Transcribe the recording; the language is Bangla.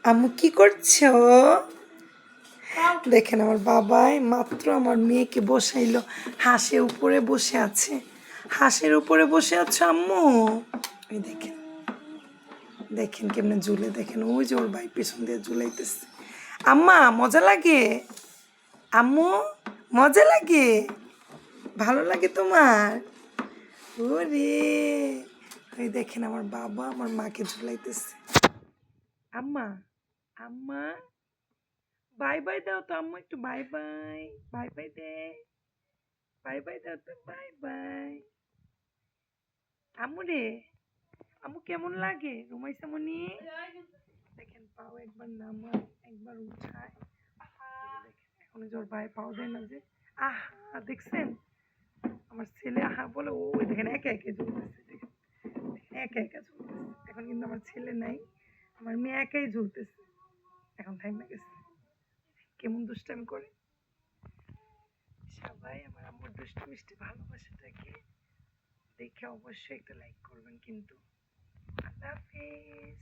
আম্মু কি করছো? দেখেন আমার বাবাই মাত্র আমার মেয়েকে বসাইলো, হাঁসের উপরে বসে আছে। হাঁসের উপরে বসে আছো আম্মু? এই দেখেন, দেখেন কেমনে ঝুলে, দেখেন ওই যে ওর ভাই পেছন দিয়ে ঝুলাইতেছে। আম্মা মজা লাগে? আম্মু মজা লাগে? ভালো লাগে তোমার? ওরে, ওই দেখেন আমার বাবা আমার মাকে ঝুলাইতেছে। আম্মা, আম্মা বাই বাই দাও তো আম্মু, একটু বাই বাই, বাই বাই দে, বাই বাই দাও তো, বাই বাই। আম্মু রে, আম্মু কেমন লাগে রুমাইসা মনি? দেখেন পাও একবার নামায় একবার উঠায়, দেখেন এখন জোর ভাই পাও দেয় না যে। আহা দেখছেন আমার ছেলে আহা বলে, ওই দেখেন একে একে ঝুলতেছে, দেখেন একা একা ঝুলতেছে। এখন কিন্তু আমার ছেলে নাই, আমার মেয়ে একাই ঝুলতেছে। এখন থাইমা গেছে, কেমন দুষ্টামি করে। সবাই আমার আম্মুর দুষ্টু মিষ্টি ভালোবাসাটাকে দেখে অবশ্যই একটা লাইক করবেন কিন্তু। আল্লাহ হাফেজ।